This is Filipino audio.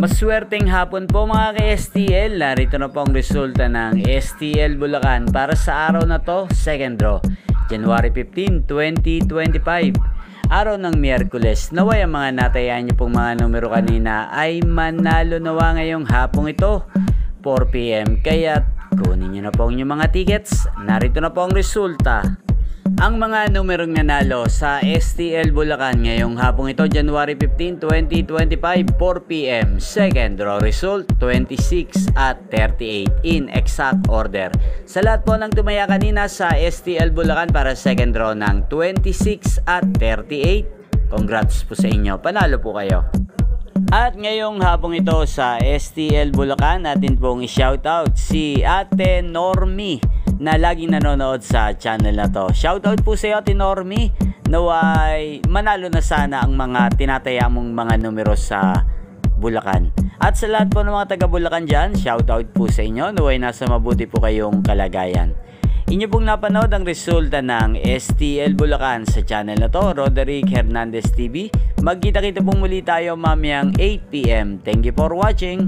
Maswerteng hapon po mga ka-STL. Narito na po ang resulta ng STL Bulacan para sa araw na to, second draw, January 15, 2025. Araw ng Miyerkules. Naway ang mga natayaan niyo pong mga numero kanina ay manalo nawa ngayong hapong ito, 4 PM. Kaya kunin niyo na po ang inyong mga tickets. Narito na po ang resulta. Ang mga numerong nanalo sa STL Bulacan ngayong hapong ito, January 15, 2025, 4 PM. Second draw result, 26 at 38 in exact order. Sa lahat po ng tumaya kanina sa STL Bulacan para second draw ng 26 at 38, congrats po sa inyo. Panalo po kayo. At ngayong hapong ito sa STL Bulacan, natin pong i-shoutout si Ate Normie na laging nanonood sa channel na to. Shoutout po sa iyo, Ate Normie. Naway manalo na sana ang mga tinataya mong mga numero sa Bulacan. At sa lahat po ng mga taga Bulacan dyan, shoutout po sa inyo. Naway nasa mabuti po kayong kalagayan. Inyo pong napanood ang resulta ng STL Bulacan sa channel na to, Roderick Hernandez TV. Magkita-kita pong muli tayo mamayang 8 PM. Thank you for watching.